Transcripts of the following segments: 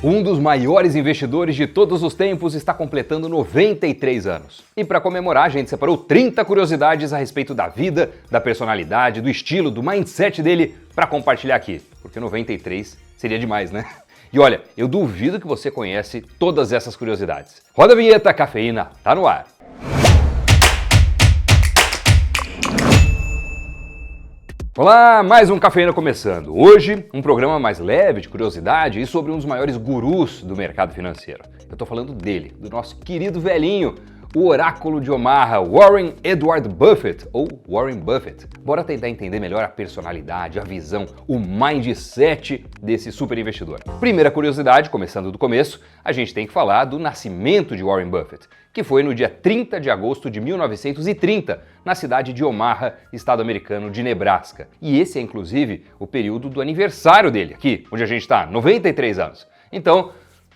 Um dos maiores investidores de todos os tempos está completando 93 anos. E para comemorar, a gente separou 30 curiosidades a respeito da vida, da personalidade, do estilo, do mindset dele para compartilhar aqui. Porque 93 seria demais, né? E olha, eu duvido que você conhece todas essas curiosidades. Roda a vinheta, cafeína, tá no ar. Olá, mais um Cafeína começando. Hoje, um programa mais leve de curiosidade e sobre um dos maiores gurus do mercado financeiro. Eu tô falando dele, do nosso querido velhinho, o oráculo de Omaha, Warren Edward Buffett, ou Warren Buffett. Bora tentar entender melhor a personalidade, a visão, o mindset desse super investidor. Primeira curiosidade, começando do começo, a gente tem que falar do nascimento de Warren Buffett, que foi no dia 30 de agosto de 1930, na cidade de Omaha, estado americano de Nebraska. E esse é, inclusive, o período do aniversário dele, aqui, onde a gente está, 93 anos. Então,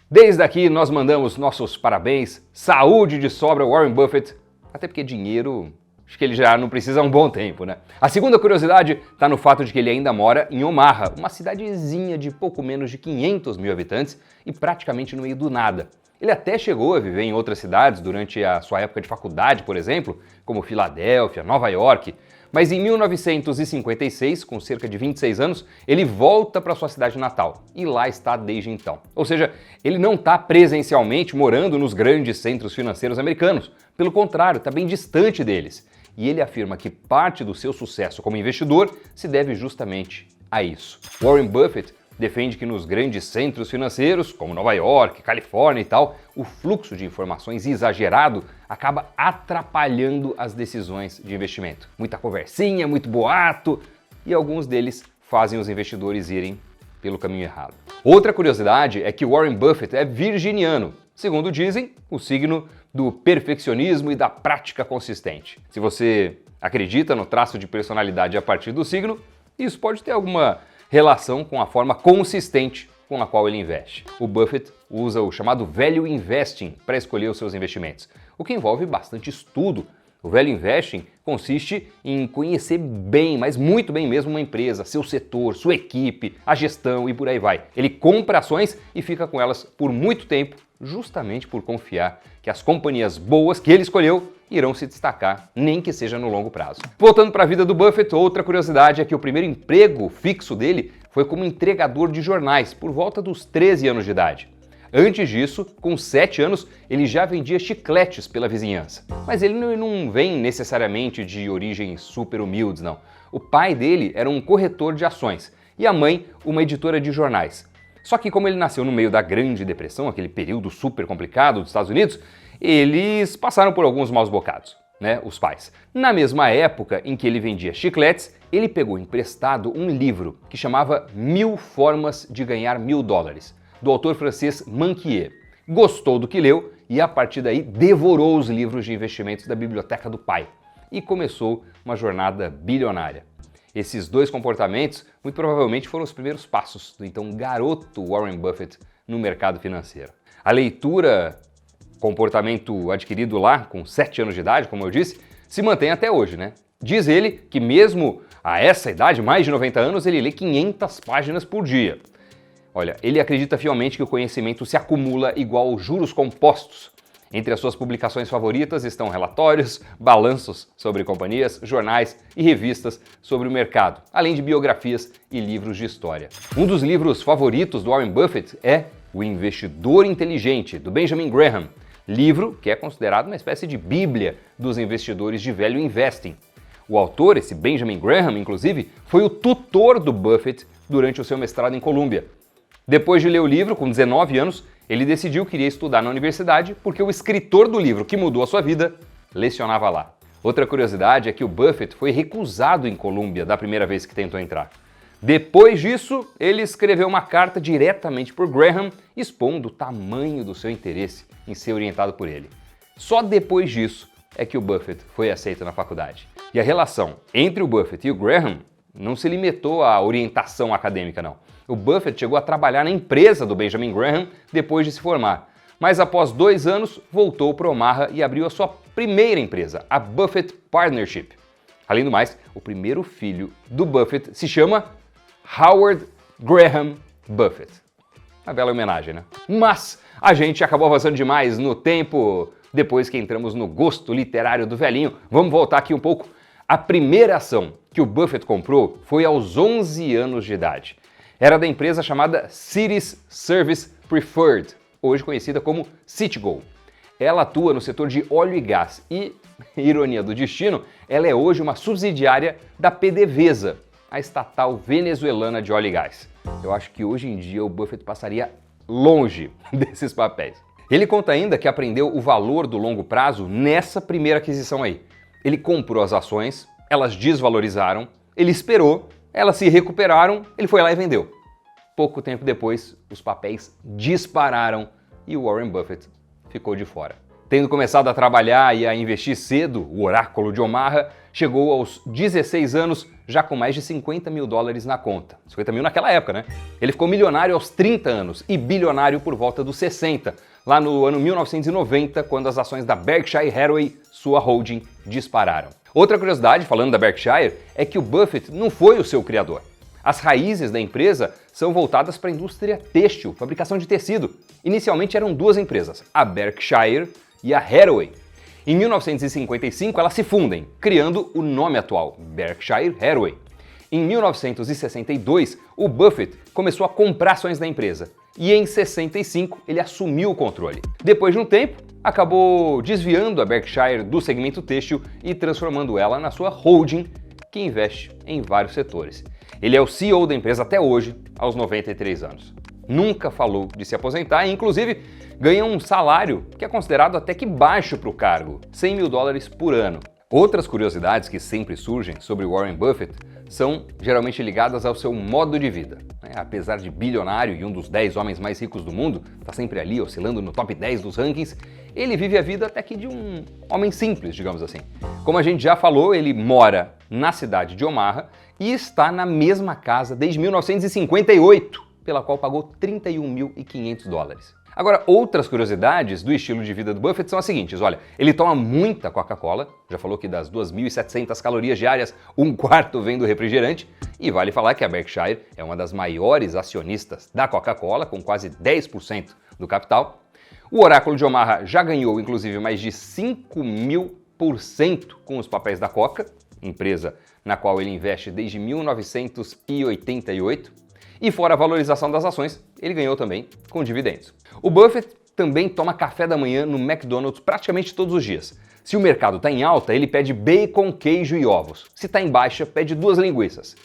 desde aqui nós mandamos nossos parabéns, saúde de sobra Warren Buffett, até porque dinheiro, acho que ele já não precisa há um bom tempo, né? A segunda curiosidade está no fato de que ele ainda mora em Omaha, uma cidadezinha de pouco menos de 500 mil habitantes e praticamente no meio do nada. Ele até chegou a viver em outras cidades durante a sua época de faculdade, por exemplo, como Filadélfia, Nova York, mas em 1956, com cerca de 26 anos, ele volta para sua cidade natal e lá está desde então. Ou seja, ele não está presencialmente morando nos grandes centros financeiros americanos, pelo contrário, está bem distante deles. E ele afirma que parte do seu sucesso como investidor se deve justamente a isso. Warren Buffett defende que nos grandes centros financeiros, como Nova York, Califórnia e tal, o fluxo de informações exagerado acaba atrapalhando as decisões de investimento. Muita conversinha, muito boato, e alguns deles fazem os investidores irem pelo caminho errado. Outra curiosidade é que Warren Buffett é virginiano, segundo dizem, o signo do perfeccionismo e da prática consistente. Se você acredita no traço de personalidade a partir do signo, isso pode ter alguma relação com a forma consistente com a qual ele investe. O Buffett usa o chamado Value Investing para escolher os seus investimentos, o que envolve bastante estudo. O Value Investing consiste em conhecer bem, mas muito bem mesmo, uma empresa, seu setor, sua equipe, a gestão e por aí vai. Ele compra ações e fica com elas por muito tempo, justamente por confiar que as companhias boas que ele escolheu irão se destacar, nem que seja no longo prazo. Voltando para a vida do Buffett, outra curiosidade é que o primeiro emprego fixo dele foi como entregador de jornais, por volta dos 13 anos de idade. Antes disso, com 7 anos, ele já vendia chicletes pela vizinhança. Mas ele não vem necessariamente de origens super humildes, não. O pai dele era um corretor de ações e a mãe uma editora de jornais. Só que como ele nasceu no meio da Grande Depressão, aquele período super complicado dos Estados Unidos, eles passaram por alguns maus bocados, né, os pais. Na mesma época em que ele vendia chicletes, ele pegou emprestado um livro que chamava 1000 Formas de Ganhar $1000, do autor francês Manquier. Gostou do que leu e a partir daí devorou os livros de investimentos da biblioteca do pai e começou uma jornada bilionária. Esses dois comportamentos muito provavelmente foram os primeiros passos do então garoto Warren Buffett no mercado financeiro. A leitura, comportamento adquirido lá com 7 anos de idade, como eu disse, se mantém até hoje, né? Diz ele que mesmo a essa idade, mais de 90 anos, ele lê 500 páginas por dia. Olha, ele acredita fielmente que o conhecimento se acumula igual juros compostos. Entre as suas publicações favoritas estão relatórios, balanços sobre companhias, jornais e revistas sobre o mercado, além de biografias e livros de história. Um dos livros favoritos do Warren Buffett é O Investidor Inteligente, do Benjamin Graham, livro que é considerado uma espécie de bíblia dos investidores de Value Investing. O autor, esse Benjamin Graham, inclusive, foi o tutor do Buffett durante o seu mestrado em Colômbia. Depois de ler o livro, com 19 anos, ele decidiu que iria estudar na universidade porque o escritor do livro que mudou a sua vida lecionava lá. Outra curiosidade é que o Buffett foi recusado em Colômbia da primeira vez que tentou entrar. Depois disso, ele escreveu uma carta diretamente por Graham, expondo o tamanho do seu interesse em ser orientado por ele. Só depois disso é que o Buffett foi aceito na faculdade. E a relação entre o Buffett e o Graham não se limitou à orientação acadêmica, não. O Buffett chegou a trabalhar na empresa do Benjamin Graham depois de se formar, mas após 2 anos voltou para Omaha e abriu a sua primeira empresa, a Buffett Partnership. Além do mais, o primeiro filho do Buffett se chama Howard Graham Buffett. Uma bela homenagem, né? Mas a gente acabou avançando demais no tempo depois que entramos no gosto literário do velhinho. Vamos voltar aqui um pouco. A primeira ação que o Buffett comprou foi aos 11 anos de idade. Era da empresa chamada Cities Service Preferred, hoje conhecida como Citigold. Ela atua no setor de óleo e gás e, ironia do destino, ela é hoje uma subsidiária da PDVSA, a estatal venezuelana de óleo e gás. Eu acho que hoje em dia o Buffett passaria longe desses papéis. Ele conta ainda que aprendeu o valor do longo prazo nessa primeira aquisição aí. Ele comprou as ações, elas desvalorizaram, ele esperou, elas se recuperaram, ele foi lá e vendeu. Pouco tempo depois, os papéis dispararam e o Warren Buffett ficou de fora. Tendo começado a trabalhar e a investir cedo, o oráculo de Omaha chegou aos 16 anos já com mais de 50 mil dólares na conta. 50 mil naquela época, né? Ele ficou milionário aos 30 anos e bilionário por volta dos 60, lá no ano 1990, quando as ações da Berkshire Hathaway, sua holding, dispararam. Outra curiosidade, falando da Berkshire, é que o Buffett não foi o seu criador. As raízes da empresa são voltadas para a indústria têxtil, fabricação de tecido. Inicialmente eram duas empresas, a Berkshire e a Hathaway. Em 1955 elas se fundem, criando o nome atual, Berkshire Hathaway. Em 1962, o Buffett começou a comprar ações da empresa e em 65 ele assumiu o controle. Depois de um tempo, acabou desviando a Berkshire do segmento têxtil e transformando ela na sua holding, que investe em vários setores. Ele é o CEO da empresa até hoje, aos 93 anos. Nunca falou de se aposentar e, inclusive, ganha um salário que é considerado até que baixo para o cargo, 100 mil dólares por ano. Outras curiosidades que sempre surgem sobre Warren Buffett são geralmente ligadas ao seu modo de vida. Apesar de bilionário e um dos 10 homens mais ricos do mundo, está sempre ali oscilando no top 10 dos rankings, ele vive a vida até que de um homem simples, digamos assim. Como a gente já falou, ele mora na cidade de Omaha e está na mesma casa desde 1958, pela qual pagou 31.500 dólares. Agora, outras curiosidades do estilo de vida do Buffett são as seguintes. Olha, ele toma muita Coca-Cola, já falou que das 2.700 calorias diárias, um quarto vem do refrigerante, e vale falar que a Berkshire é uma das maiores acionistas da Coca-Cola, com quase 10% do capital. O oráculo de Omaha já ganhou, inclusive, mais de 5.000% com os papéis da Coca, empresa na qual ele investe desde 1988. E fora a valorização das ações, ele ganhou também com dividendos. O Buffett também toma café da manhã no McDonald's praticamente todos os dias. Se o mercado está em alta, ele pede bacon, queijo e ovos. Se está em baixa, pede 2 linguiças.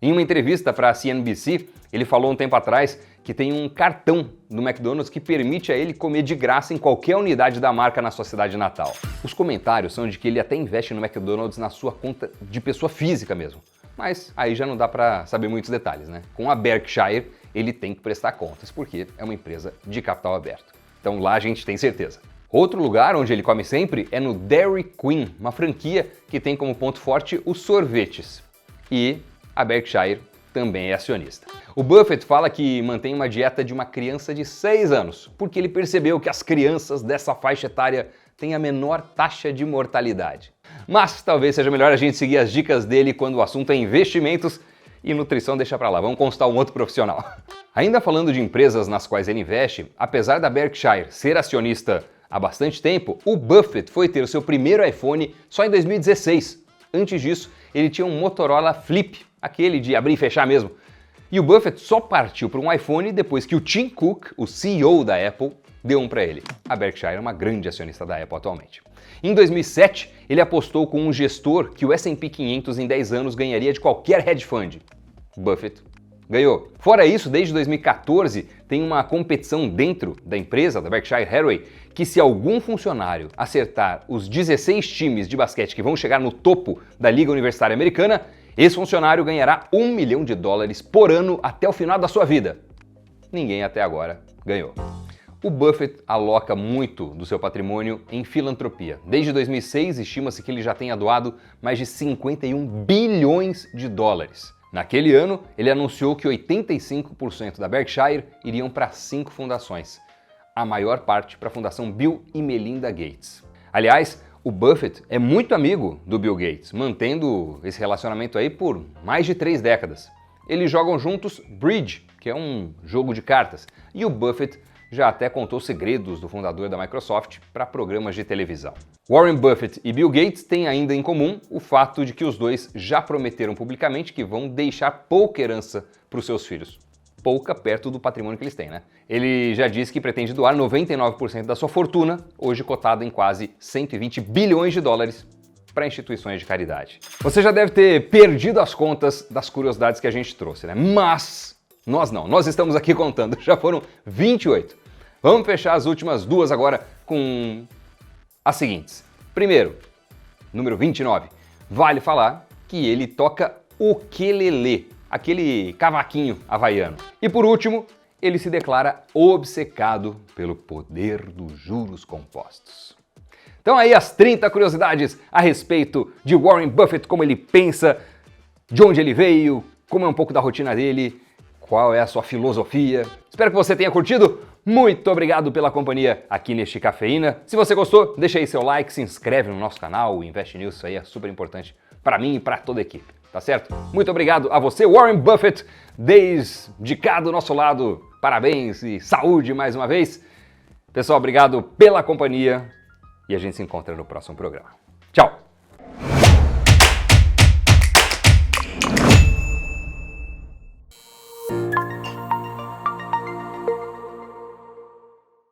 Em uma entrevista para a CNBC, ele falou um tempo atrás que tem um cartão do McDonald's que permite a ele comer de graça em qualquer unidade da marca na sua cidade natal. Os comentários são de que ele até investe no McDonald's na sua conta de pessoa física mesmo. Mas aí já não dá para saber muitos detalhes, né? Com a Berkshire, ele tem que prestar contas, porque é uma empresa de capital aberto. Então lá a gente tem certeza. Outro lugar onde ele come sempre é no Dairy Queen, uma franquia que tem como ponto forte os sorvetes. E a Berkshire também é acionista. O Buffett fala que mantém uma dieta de uma criança de 6 anos, porque ele percebeu que as crianças dessa faixa etária têm a menor taxa de mortalidade. Mas talvez seja melhor a gente seguir as dicas dele quando o assunto é investimentos e nutrição deixa pra lá, vamos consultar um outro profissional. Ainda falando de empresas nas quais ele investe, apesar da Berkshire ser acionista há bastante tempo, o Buffett foi ter o seu primeiro iPhone só em 2016. Antes disso, ele tinha um Motorola Flip, aquele de abrir e fechar mesmo. E o Buffett só partiu para um iPhone depois que o Tim Cook, o CEO da Apple, deu um para ele. A Berkshire é uma grande acionista da Apple atualmente. Em 2007, ele apostou com um gestor que o S&P 500 em 10 anos ganharia de qualquer hedge fund. Buffett ganhou. Fora isso, desde 2014, tem uma competição dentro da empresa, da Berkshire Hathaway, que se algum funcionário acertar os 16 times de basquete que vão chegar no topo da Liga Universitária Americana, esse funcionário ganhará $1 milhão por ano até o final da sua vida. Ninguém até agora ganhou. O Buffett aloca muito do seu patrimônio em filantropia. Desde 2006, estima-se que ele já tenha doado mais de 51 bilhões de dólares. Naquele ano, ele anunciou que 85% da Berkshire iriam para 5 fundações. A maior parte para a Fundação Bill e Melinda Gates. Aliás, o Buffett é muito amigo do Bill Gates, mantendo esse relacionamento aí por mais de 3 décadas. Eles jogam juntos bridge, que é um jogo de cartas. E o Buffett já até contou segredos do fundador da Microsoft para programas de televisão. Warren Buffett e Bill Gates têm ainda em comum o fato de que os dois já prometeram publicamente que vão deixar pouca herança para os seus filhos. Pouca perto do patrimônio que eles têm, né? Ele já disse que pretende doar 99% da sua fortuna, hoje cotada em quase 120 bilhões de dólares, para instituições de caridade. Você já deve ter perdido as contas das curiosidades que a gente trouxe, né? Mas nós não, nós estamos aqui contando, já foram 28. Vamos fechar as últimas duas agora com as seguintes. Primeiro, número 29, vale falar que ele toca ukelele, aquele cavaquinho havaiano. E por último, ele se declara obcecado pelo poder dos juros compostos. Então aí as 30 curiosidades a respeito de Warren Buffett, como ele pensa, de onde ele veio, como é um pouco da rotina dele, qual é a sua filosofia. Espero que você tenha curtido. Muito obrigado pela companhia aqui neste Cafeína. Se você gostou, deixa aí seu like, se inscreve no nosso canal, o Invest News, isso aí é super importante para mim e para toda a equipe, tá certo? Muito obrigado a você, Warren Buffett, desde cá do nosso lado. Parabéns e saúde mais uma vez. Pessoal, obrigado pela companhia e a gente se encontra no próximo programa. Tchau!